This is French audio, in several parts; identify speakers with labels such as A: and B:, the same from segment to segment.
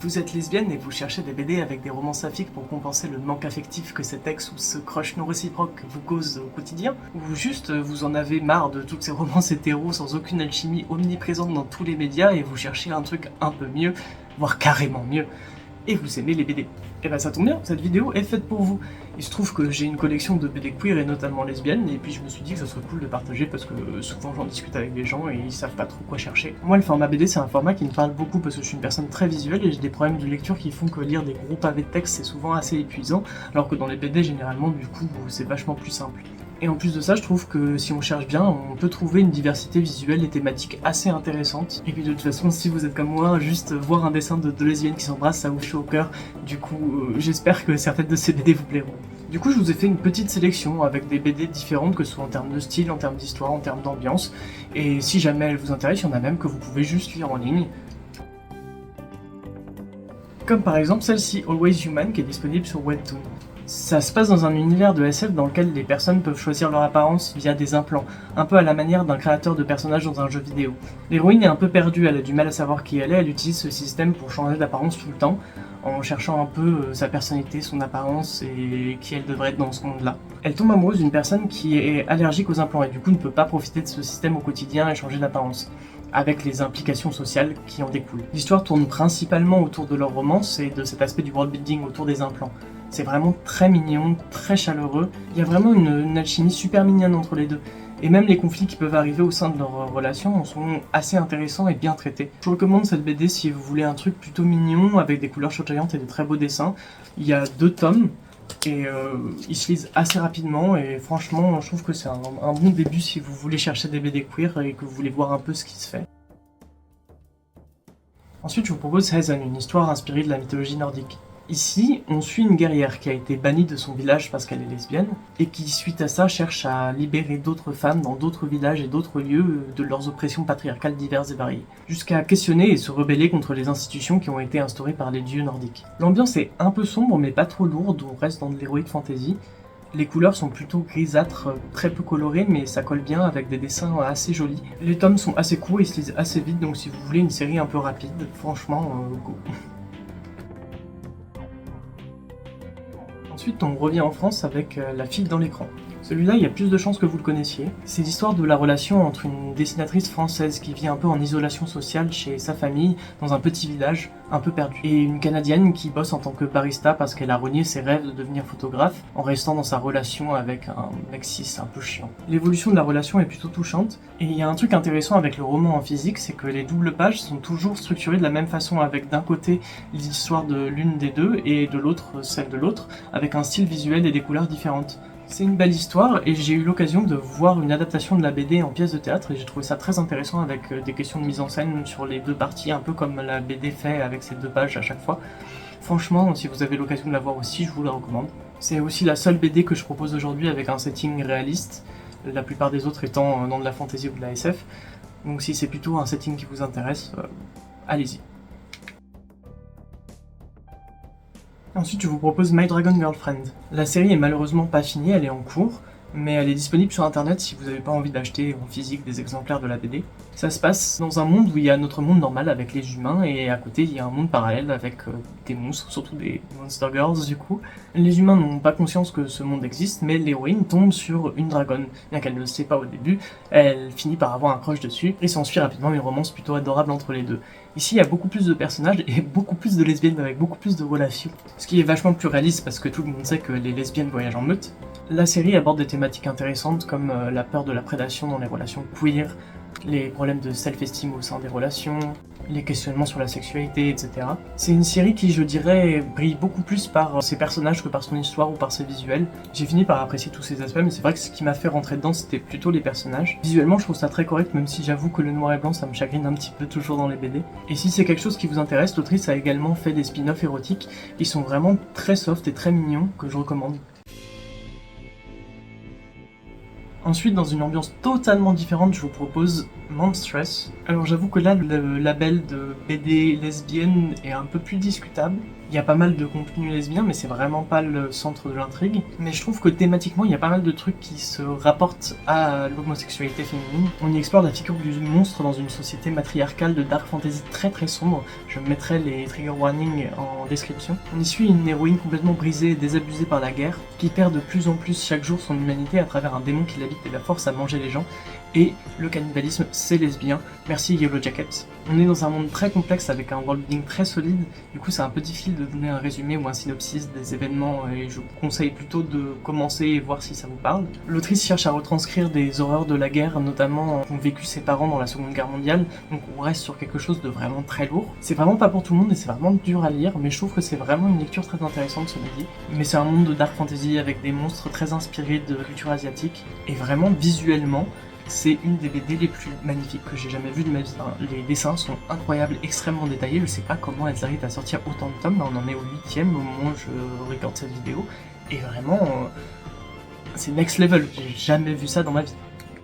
A: Vous êtes lesbienne et vous cherchez des BD avec des romans saphiques pour compenser le manque affectif que cet ex ou ce crush non réciproque vous cause au quotidien? Ou juste vous en avez marre de toutes ces romances hétéros sans aucune alchimie omniprésente dans tous les médias et vous cherchez un truc un peu mieux, voire carrément mieux, et vous aimez les BD? Et ben ça tombe bien, cette vidéo est faite pour vous. Il se trouve que j'ai une collection de BD queer et notamment lesbiennes, et puis je me suis dit que ce serait cool de partager parce que souvent j'en discute avec des gens et ils savent pas trop quoi chercher. Moi le format BD c'est un format qui me parle beaucoup parce que je suis une personne très visuelle et j'ai des problèmes de lecture qui font que lire des gros pavés de texte c'est souvent assez épuisant, alors que dans les BD généralement du coup c'est vachement plus simple. Et en plus de ça, je trouve que si on cherche bien, on peut trouver une diversité visuelle et thématique assez intéressante. Et puis de toute façon, si vous êtes comme moi, juste voir un dessin de deux lesbiennes qui s'embrassent, ça vous chaud au cœur. Du coup, j'espère que certaines de ces BD vous plairont. Du coup, je vous ai fait une petite sélection avec des BD différentes, que ce soit en termes de style, en termes d'histoire, en termes d'ambiance. Et si jamais elles vous intéressent, il y en a même que vous pouvez juste lire en ligne. Comme par exemple celle-ci, Always Human, qui est disponible sur Webtoon. Ça se passe dans un univers de SF dans lequel les personnes peuvent choisir leur apparence via des implants, un peu à la manière d'un créateur de personnages dans un jeu vidéo. L'héroïne est un peu perdue, elle a du mal à savoir qui elle utilise ce système pour changer d'apparence tout le temps, en cherchant un peu sa personnalité, son apparence et qui elle devrait être dans ce monde-là. Elle tombe amoureuse d'une personne qui est allergique aux implants et du coup ne peut pas profiter de ce système au quotidien et changer d'apparence, avec les implications sociales qui en découlent. L'histoire tourne principalement autour de leur romance et de cet aspect du world building autour des implants. C'est vraiment très mignon, très chaleureux, il y a vraiment une alchimie super mignonne entre les deux. Et même les conflits qui peuvent arriver au sein de leur relation sont assez intéressants et bien traités. Je vous recommande cette BD si vous voulez un truc plutôt mignon, avec des couleurs chatoyantes et des très beaux dessins. Il y a 2 tomes, et ils se lisent assez rapidement, et franchement, je trouve que c'est un bon début si vous voulez chercher des BD queer et que vous voulez voir un peu ce qui se fait. Ensuite, je vous propose Heaven, une histoire inspirée de la mythologie nordique. Ici, on suit une guerrière qui a été bannie de son village parce qu'elle est lesbienne, et qui, suite à ça, cherche à libérer d'autres femmes dans d'autres villages et d'autres lieux de leurs oppressions patriarcales diverses et variées, jusqu'à questionner et se rebeller contre les institutions qui ont été instaurées par les dieux nordiques. L'ambiance est un peu sombre mais pas trop lourde, on reste dans de l'heroic fantasy. Les couleurs sont plutôt grisâtres, très peu colorées, mais ça colle bien avec des dessins assez jolis. Les tomes sont assez courts et se lisent assez vite, donc si vous voulez une série un peu rapide, franchement, go. Ensuite, on revient en France avec La fille dans l'écran. Celui-là, il y a plus de chances que vous le connaissiez. C'est l'histoire de la relation entre une dessinatrice française qui vit un peu en isolation sociale chez sa famille, dans un petit village, un peu perdu, et une Canadienne qui bosse en tant que barista parce qu'elle a renié ses rêves de devenir photographe en restant dans sa relation avec un mec cis un peu chiant. L'évolution de la relation est plutôt touchante, et il y a un truc intéressant avec le roman en physique, c'est que les doubles pages sont toujours structurées de la même façon, avec d'un côté l'histoire de l'une des deux et de l'autre celle de l'autre, avec un style visuel et des couleurs différentes. C'est une belle histoire et j'ai eu l'occasion de voir une adaptation de la BD en pièce de théâtre et j'ai trouvé ça très intéressant avec des questions de mise en scène sur les 2 parties, un peu comme la BD fait avec ses 2 pages à chaque fois. Franchement, si vous avez l'occasion de la voir aussi, je vous la recommande. C'est aussi la seule BD que je propose aujourd'hui avec un setting réaliste, la plupart des autres étant dans de la fantasy ou de la SF. Donc si c'est plutôt un setting qui vous intéresse, allez-y. Ensuite, je vous propose My Dragon Girlfriend. La série est malheureusement pas finie, elle est en cours, mais elle est disponible sur internet si vous n'avez pas envie d'acheter en physique des exemplaires de la BD. Ça se passe dans un monde où il y a notre monde normal avec les humains, et à côté il y a un monde parallèle avec des monstres, surtout des Monster Girls du coup. Les humains n'ont pas conscience que ce monde existe, mais l'héroïne tombe sur une dragonne. Bien qu'elle ne le sait pas au début, elle finit par avoir un crush dessus, et s'ensuit rapidement une romance plutôt adorable entre les deux. Ici, il y a beaucoup plus de personnages et beaucoup plus de lesbiennes avec beaucoup plus de relations. Ce qui est vachement plus réaliste parce que tout le monde sait que les lesbiennes voyagent en meute. La série aborde des thématiques intéressantes comme la peur de la prédation dans les relations queer, les problèmes de self-esteem au sein des relations, les questionnements sur la sexualité, etc. C'est une série qui, je dirais, brille beaucoup plus par ses personnages que par son histoire ou par ses visuels. J'ai fini par apprécier tous ces aspects, mais c'est vrai que ce qui m'a fait rentrer dedans, c'était plutôt les personnages. Visuellement, je trouve ça très correct, même si j'avoue que le noir et blanc, ça me chagrine un petit peu toujours dans les BD. Et si c'est quelque chose qui vous intéresse, l'autrice a également fait des spin-offs érotiques qui sont vraiment très soft et très mignons, que je recommande. Ensuite, dans une ambiance totalement différente, je vous propose Monstress. Alors j'avoue que là, le label de BD lesbienne est un peu plus discutable. Il y a pas mal de contenu lesbien, mais c'est vraiment pas le centre de l'intrigue. Mais je trouve que thématiquement, il y a pas mal de trucs qui se rapportent à l'homosexualité féminine. On y explore la figure du monstre dans une société matriarcale de dark fantasy très très sombre. Je mettrai les trigger warnings en description. On y suit une héroïne complètement brisée et désabusée par la guerre, qui perd de plus en plus chaque jour son humanité à travers un démon qui l'habite et la force à manger les gens. Et le cannibalisme, c'est lesbien. Merci Yellow Jackets. On est dans un monde très complexe avec un worldbuilding très solide, du coup c'est un peu difficile de donner un résumé ou un synopsis des événements et je vous conseille plutôt de commencer et voir si ça vous parle. L'autrice cherche à retranscrire des horreurs de la guerre, notamment qu'ont vécu ses parents dans la Seconde Guerre mondiale, donc on reste sur quelque chose de vraiment très lourd. C'est vraiment pas pour tout le monde et c'est vraiment dur à lire, mais je trouve que c'est vraiment une lecture très intéressante ce midi. Mais c'est un monde de dark fantasy avec des monstres très inspirés de culture asiatique, et vraiment visuellement, c'est une des BD les plus magnifiques que j'ai jamais vues de ma vie. Les dessins sont incroyables, extrêmement détaillés. Je sais pas comment elles arrivent à sortir autant de tomes. Là, on en est au 8ème au moment où je regarde cette vidéo. Et vraiment, c'est next level. J'ai jamais vu ça dans ma vie.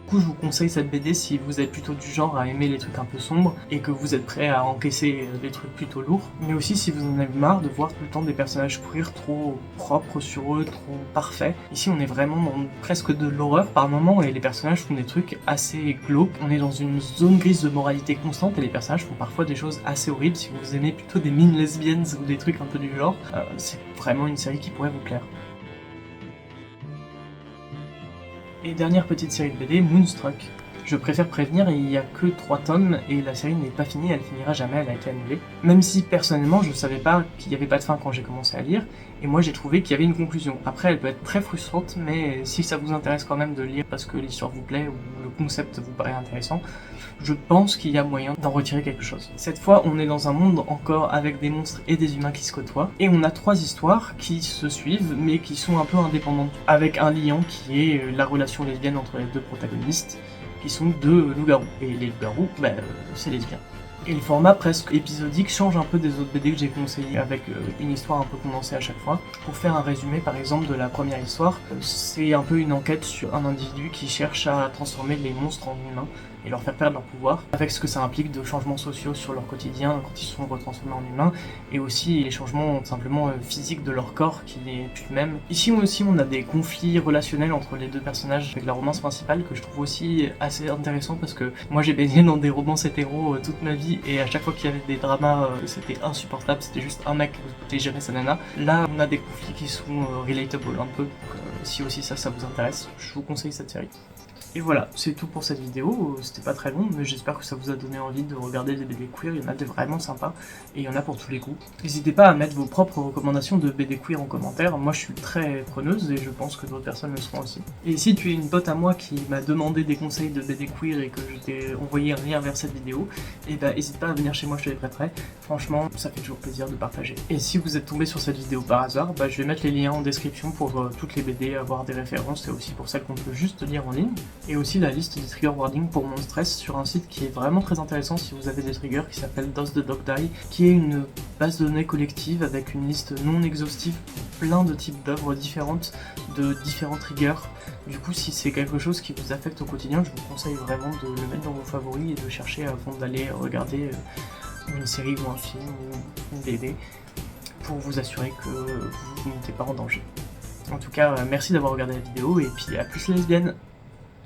A: Du coup, je vous conseille cette BD si vous êtes plutôt du genre à aimer les trucs un peu sombres et que vous êtes prêt à encaisser des trucs plutôt lourds. Mais aussi si vous en avez marre de voir tout le temps des personnages queer trop propres sur eux, trop parfaits. Ici, on est vraiment dans presque de l'horreur par moment et les personnages font des trucs assez glauques. On est dans une zone grise de moralité constante et les personnages font parfois des choses assez horribles. Si vous aimez plutôt des mines lesbiennes ou des trucs un peu du genre, c'est vraiment une série qui pourrait vous plaire. Et dernière petite série de BD, Moonstruck. Je préfère prévenir, il n'y a que 3 tomes et la série n'est pas finie, elle finira jamais, elle a été annulée. Même si personnellement je savais pas qu'il n'y avait pas de fin quand j'ai commencé à lire, et moi j'ai trouvé qu'il y avait une conclusion. Après elle peut être très frustrante, mais si ça vous intéresse quand même de lire parce que l'histoire vous plaît ou le concept vous paraît intéressant, je pense qu'il y a moyen d'en retirer quelque chose. Cette fois on est dans un monde encore avec des monstres et des humains qui se côtoient, et on a 3 histoires qui se suivent mais qui sont un peu indépendantes, avec un lien qui est la relation lesbienne entre les 2 protagonistes, qui sont 2 loups-garous. Et les loups-garous, c'est lesbien. Et le format presque épisodique change un peu des autres BD que j'ai conseillé, avec une histoire un peu condensée à chaque fois. Pour faire un résumé par exemple de la première histoire, c'est un peu une enquête sur un individu qui cherche à transformer les monstres en humains et leur faire perdre leur pouvoir, avec ce que ça implique de changements sociaux sur leur quotidien quand ils sont retransformés en humains, et aussi les changements simplement physiques de leur corps qui n'est plus le même. Ici aussi on a des conflits relationnels entre les 2 personnages avec la romance principale que je trouve aussi assez intéressant parce que moi j'ai baigné dans des romances hétéros toute ma vie et à chaque fois qu'il y avait des dramas c'était insupportable, c'était juste un mec qui ne écoutait jamais sa nana. Là on a des conflits qui sont relatable un peu, si aussi ça vous intéresse, je vous conseille cette série. Et voilà, c'est tout pour cette vidéo, c'était pas très long, mais j'espère que ça vous a donné envie de regarder des BD queer, il y en a des vraiment sympas, et il y en a pour tous les goûts. N'hésitez pas à mettre vos propres recommandations de BD queer en commentaire, moi je suis très preneuse et je pense que d'autres personnes le seront aussi. Et si tu es une pote à moi qui m'a demandé des conseils de BD queer et que je t'ai envoyé un lien vers cette vidéo, et n'hésite pas à venir chez moi, je te les prêterai, franchement ça fait toujours plaisir de partager. Et si vous êtes tombé sur cette vidéo par hasard, je vais mettre les liens en description pour toutes les BD, avoir des références et aussi pour celles qu'on peut juste lire en ligne. Et aussi la liste des trigger warnings pour Monstress sur un site qui est vraiment très intéressant si vous avez des triggers, qui s'appelle Does the Dog Die, qui est une base de données collective avec une liste non exhaustive pour plein de types d'œuvres différentes, de différents triggers. Du coup si c'est quelque chose qui vous affecte au quotidien, je vous conseille vraiment de le mettre dans vos favoris et de chercher avant d'aller regarder une série ou un film ou une BD pour vous assurer que vous n'êtes pas en danger. En tout cas, merci d'avoir regardé la vidéo et puis à plus les lesbiennes!